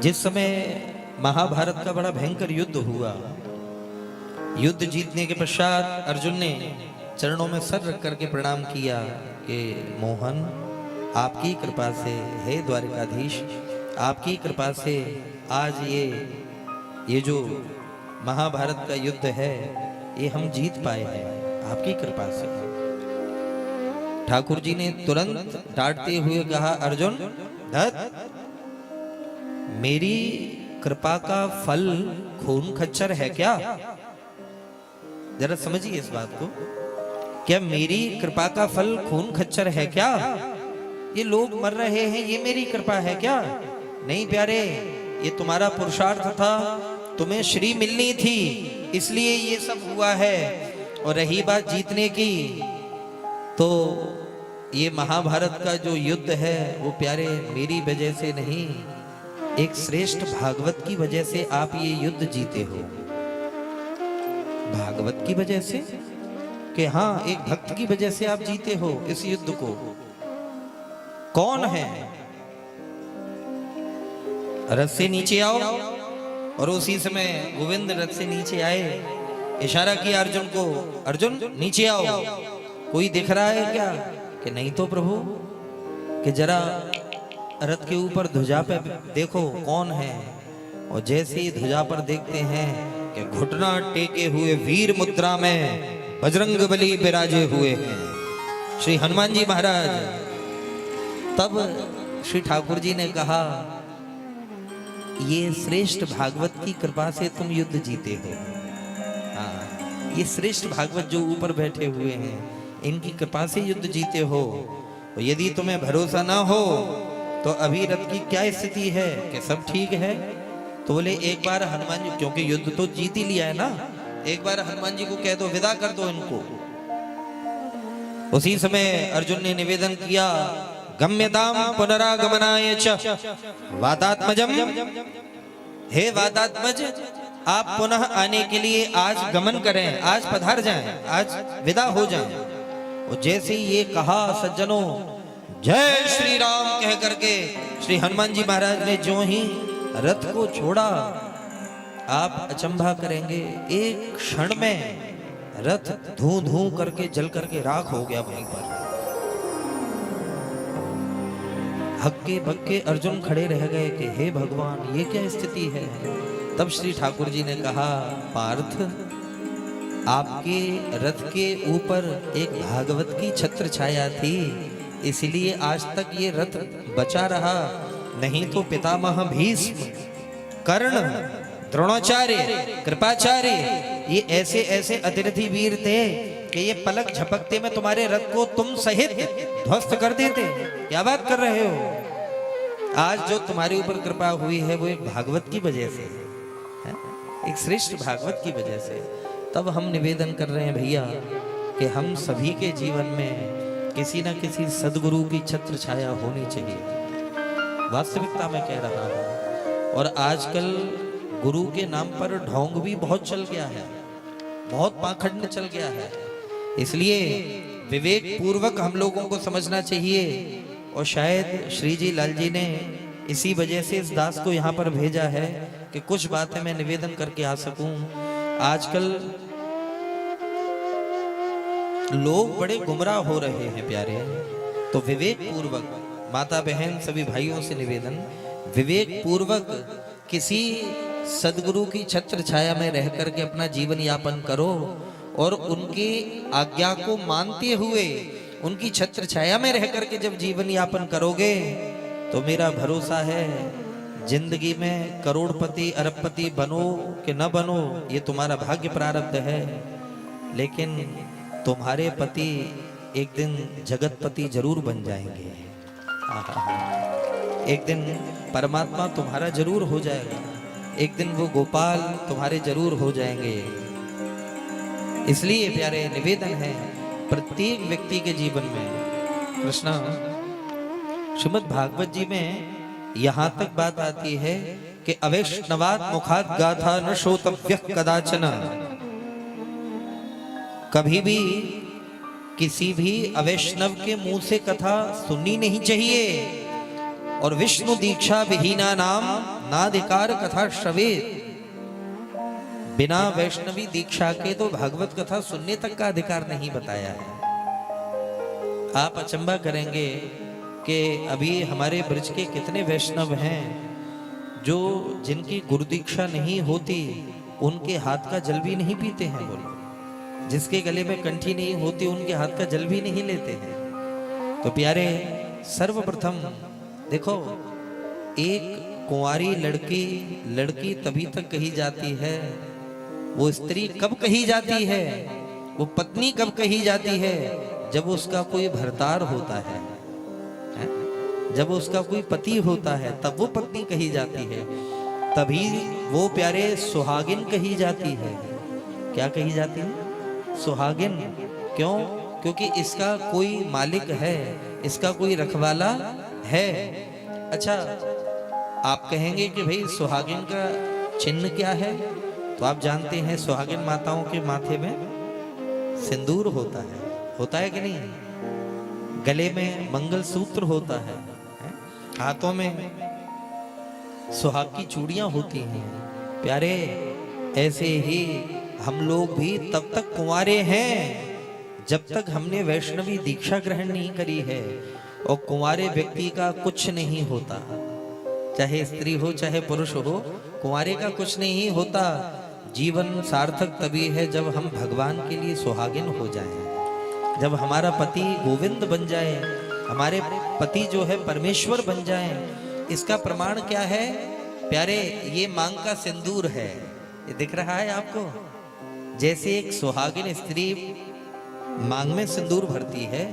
जिस समय महाभारत का बड़ा भयंकर युद्ध हुआ, युद्ध जीतने के पश्चात अर्जुन ने चरणों में सर रख करके प्रणाम किया कि मोहन, आपकी कृपा से, हे द्वारिकाधीश, आपकी कृपा से आज ये जो महाभारत का युद्ध है ये हम जीत पाए हैं, आपकी कृपा से। ठाकुर जी ने तुरंत डांटते हुए कहा, अर्जुन धत, मेरी कृपा का फल खून खच्चर है क्या? जरा समझिए इस बात को। क्या मेरी कृपा का फल खून खच्चर है क्या? ये लोग मर रहे हैं, ये मेरी कृपा है क्या? नहीं प्यारे, ये तुम्हारा पुरुषार्थ था, तुम्हें श्री मिलनी थी, इसलिए ये सब हुआ है। और रही बात जीतने की, तो ये महाभारत का जो युद्ध है वो प्यारे मेरी वजह से नहीं, एक श्रेष्ठ भागवत की वजह से आप ये युद्ध जीते हो। भागवत की वजह से कि हाँ, एक भक्त की वजह से आप जीते हो इस युद्ध को। कौन है? रथ से नीचे आओ। और उसी समय गोविंद रथ से नीचे आए, इशारा किया अर्जुन को, अर्जुन नीचे आओ। कोई दिख रहा है क्या? कि नहीं तो प्रभु, कि जरा रथ के ऊपर ध्वजा पे देखो कौन है। और जैसे ही ध्वजा पर देखते हैं कि घुटना टेके हुए वीर मुद्रा में बजरंग बली विराजे हुए हैं श्री हनुमान जी महाराज। तब श्री ठाकुर जी ने कहा, ये श्रेष्ठ भागवत की कृपा से तुम युद्ध जीते हो। हाँ, ये श्रेष्ठ भागवत जो ऊपर बैठे हुए हैं, इनकी कृपा से युद्ध जीते हो। और यदि तुम्हें भरोसा ना हो तो अभी रथ की क्या स्थिति है, कि सब ठीक है? तो बोले एक बार हनुमान जी, क्योंकि युद्ध तो जीत ही लिया है ना, एक बार हनुमान जी को कह दो, विदा कर दो इनको। उसी समय अर्जुन ने निवेदन किया, गम्यताम पुनरागमनाय च वातात्मजम, हे वातात्मज, आप पुनः आने के लिए आज गमन करें, आज पधार जाएं, आज विदा हो जाएं। और जैसे ये कहा सज्जनों, जय श्री राम कह करके श्री हनुमान जी महाराज ने जो ही रथ को छोड़ा, आप अचंभा करेंगे, एक क्षण में रथ धू धू करके जल करके राख हो गया वहीं पर। हक्के बक्के अर्जुन खड़े रह गए कि हे भगवान, ये क्या स्थिति है? तब श्री ठाकुर जी ने कहा, पार्थ, आपके रथ के ऊपर एक भागवत की छत्र छाया थी, इसलिए आज तक ये रथ बचा रहा। नहीं तो पितामह भीष्म, कर्ण, द्रोणाचार्य, कृपाचार्य, ये ऐसे ऐसे अतिरथी वीर थे कि ये पलक झपकते में तुम्हारे रथ को तुम सहित ध्वस्त कर देते। क्या बात कर रहे हो? आज जो तुम्हारे ऊपर कृपा हुई है वो एक भागवत की वजह से है, एक श्रेष्ठ भागवत की वजह से। तब हम निवेदन कर रहे हैं भैया कि हम सभी के जीवन में किसी न किसी सदगुरु की छत्र छाया होनी चाहिए। वास्तविकता में कह रहा हूं। और आजकल गुरु के नाम पर ढोंग भी बहुत चल गया है, बहुत पाखंड चल गया है। इसलिए विवेक पूर्वक हम लोगों को समझना चाहिए। और शायद श्री जी लाल जी ने इसी वजह से इस दास को यहाँ पर भेजा है कि कुछ बातें मैं निवेदन करके आ सकूं। आजकल लोग बड़े गुमराह हो रहे हैं प्यारे। तो विवेक पूर्वक, माता बहन सभी भाइयों से निवेदन, विवेक पूर्वक किसी सदगुरु की छत्र छाया में रह करके अपना जीवन यापन करो। और उनकी आज्ञा को मानते हुए उनकी छत्र छाया में रह करके जब जीवन यापन करोगे तो मेरा भरोसा है जिंदगी में करोड़पति अरबपति बनो कि न बनो, ये तुम्हारा भाग्य प्रारब्ध है। लेकिन तुम्हारे पति एक दिन जगतपति जरूर बन जाएंगे। एक दिन परमात्मा तुम्हारा जरूर हो जाएगा, एक दिन वो गोपाल तुम्हारे जरूर हो जाएंगे। इसलिए प्यारे निवेदन है प्रत्येक व्यक्ति के जीवन में। कृष्णा श्रीमद् भागवत जी में यहां तक बात आती है कि अवैष्णवात् मुखात् गाथा न श्रोतव्यः कदाचन। कभी भी किसी भी अवैष्णव के मुंह से कथा सुननी नहीं चाहिए। और विष्णु दीक्षा विहीना नाम नाधिकार कथा श्रवे, बिना वैष्णवी दीक्षा के तो भागवत कथा सुनने तक का अधिकार नहीं बताया है। आप अचंभा करेंगे कि अभी हमारे ब्रज के कितने वैष्णव हैं जो जिनकी गुरु दीक्षा नहीं होती, उनके हाथ का जल भी नहीं पीते हैं। बोलो, जिसके गले में कंठी नहीं होती उनके हाथ का जल भी नहीं लेते हैं। तो प्यारे, सर्वप्रथम देखो, एक कुंवारी लड़की तभी तक कही जाती है, वो स्त्री कब कही जाती है, वो पत्नी कब कही जाती है, जब उसका कोई भरतार होता है, जब उसका कोई पति होता है, तब वो पत्नी कही जाती है। तभी वो प्यारे सुहागिन कही जाती है। क्या कही जाती है? सुहागिन। क्यों? क्योंकि इसका कोई मालिक है, इसका कोई रखवाला है। अच्छा, आप कहेंगे कि भाई सुहागिन का चिन्ह क्या है? तो आप जानते हैं सुहागिन माताओं के माथे में सिंदूर होता है कि नहीं? गले में मंगलसूत्र होता है, हाथों में सुहाग की चूड़ियां होती हैं। प्यारे, ऐसे ही हम लोग भी तब तक कुंवारे हैं जब तक हमने वैष्णवी दीक्षा ग्रहण नहीं करी है। और कुंवारे व्यक्ति का कुछ नहीं होता, चाहे स्त्री हो चाहे पुरुष हो, कुंवारे का कुछ नहीं होता। जीवन सार्थक तभी है जब हम भगवान के लिए सुहागिन हो जाएं, जब हमारा पति गोविंद बन जाए, हमारे पति जो है परमेश्वर बन जाए। इसका प्रमाण क्या है? प्यारे, ये मांग का सिंदूर है, ये दिख रहा है आपको। जैसे एक सुहागिन स्त्री मांग में सिंदूर भरती है,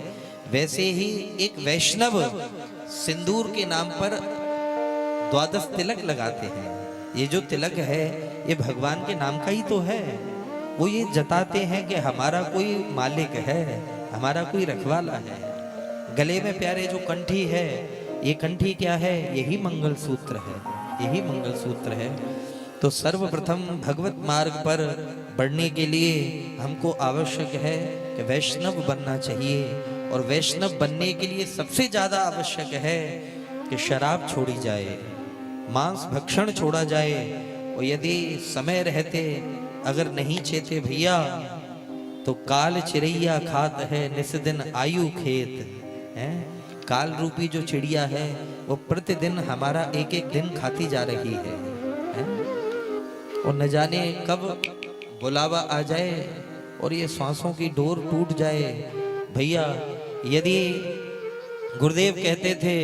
वैसे ही एक वैष्णव सिंदूर के नाम पर 12 तिलक लगाते हैं। ये जो तिलक है ये भगवान के नाम का ही तो है। वो ये जताते हैं कि हमारा कोई मालिक है, हमारा कोई रखवाला है। गले में प्यारे जो कंठी है, ये कंठी क्या है? यही मंगलसूत्र है, यही मंगलसूत्र है। तो सर्वप्रथम भगवत मार्ग पर बढ़ने के लिए हमको आवश्यक है कि वैष्णव बनना चाहिए। और वैष्णव बनने के लिए सबसे ज्यादा आवश्यक है कि शराब छोड़ी जाए, मांस भक्षण छोड़ा जाए। और यदि समय रहते अगर नहीं चेते भैया, तो काल चिड़ैया खात है निस दिन आयु खेत है। काल रूपी जो चिड़िया है वो प्रतिदिन हमारा एक एक दिन खाती जा रही है? और न जाने कब बुलावा आ जाए और ये सांसों की डोर टूट जाए। भैया, यदि गुरुदेव कहते थे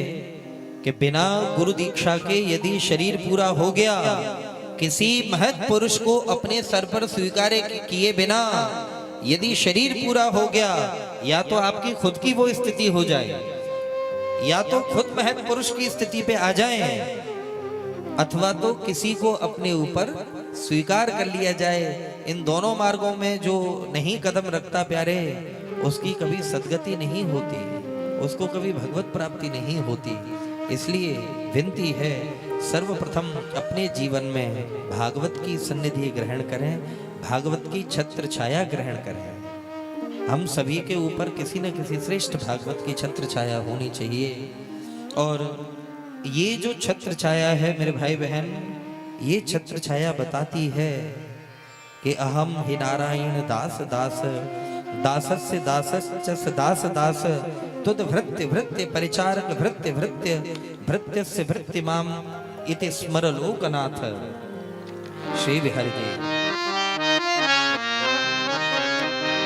कि बिना गुरु दीक्षा के यदि शरीर पूरा हो गया, किसी महत् पुरुष को अपने सर पर स्वीकार किए बिना यदि शरीर पूरा हो गया, या तो आपकी खुद की वो स्थिति हो जाए, या तो खुद महत् पुरुष की स्थिति पे आ जाए, अथवा तो किसी को अपने ऊपर स्वीकार कर लिया जाए। इन दोनों मार्गों में जो नहीं कदम रखता प्यारे, उसकी कभी सद्गति नहीं होती, उसको कभी भगवत प्राप्ति नहीं होती। इसलिए विनती है, सर्वप्रथम अपने जीवन में भागवत की सन्निधि ग्रहण करें, भागवत की छत्र छाया ग्रहण करें। हम सभी के ऊपर किसी न किसी श्रेष्ठ भागवत की छत्र छाया होनी चाहिए। और ये जो छत्र छाया है मेरे भाई बहन, ये छत्र छाया बताती है कि अहम हि नारायण दास दास, दासस्य दासश्च दास दास, तुद भृत्य भृत्य परिचारक भृत्य भृत्य, भृत्यस्य भृत्य माम इति स्मर लोकनाथ। श्री बिहारी जी,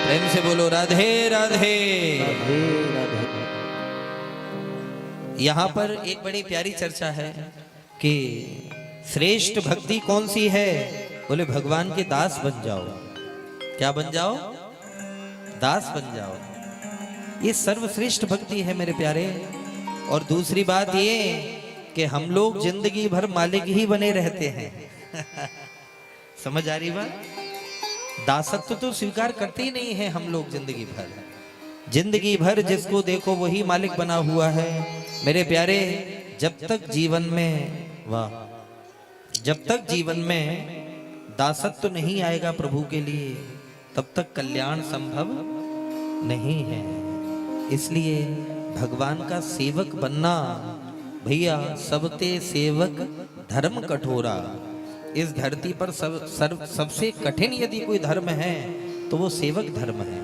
प्रेम से बोलो राधे राधे। यहाँ पर एक बड़ी प्यारी चर्चा है कि श्रेष्ठ भक्ति कौन सी है? बोले भगवान के दास बन जाओ। क्या बन जाओ? दास बन जाओ। ये सर्वश्रेष्ठ भक्ति है मेरे प्यारे। और दूसरी बात ये कि हम लोग जिंदगी भर मालिक ही बने रहते हैं। समझ आ रही बात? दासत्व तो स्वीकार करते ही नहीं है हम लोग जिंदगी भर। जिंदगी भर जिसको देखो वही मालिक बना हुआ है मेरे प्यारे। जब तक जीवन में, वाह, जब तक जीवन में दासत्व नहीं आएगा प्रभु के लिए, तब तक कल्याण संभव नहीं है। इसलिए भगवान का सेवक बनना, भैया सबते सेवक धर्म कठोरा। इस धरती पर सबसे कठिन यदि कोई धर्म है तो वो सेवक धर्म है।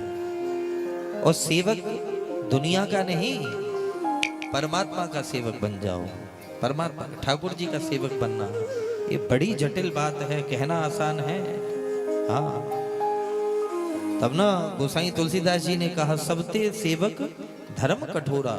और सेवक दुनिया का नहीं, परमात्मा का सेवक बन जाओ। परमात्मा ठाकुर जी का सेवक बनना ये बड़ी जटिल बात है, कहना आसान है। हाँ, तब ना गोसाई तुलसीदास जी ने कहा सबते सेवक धर्म कठोरा।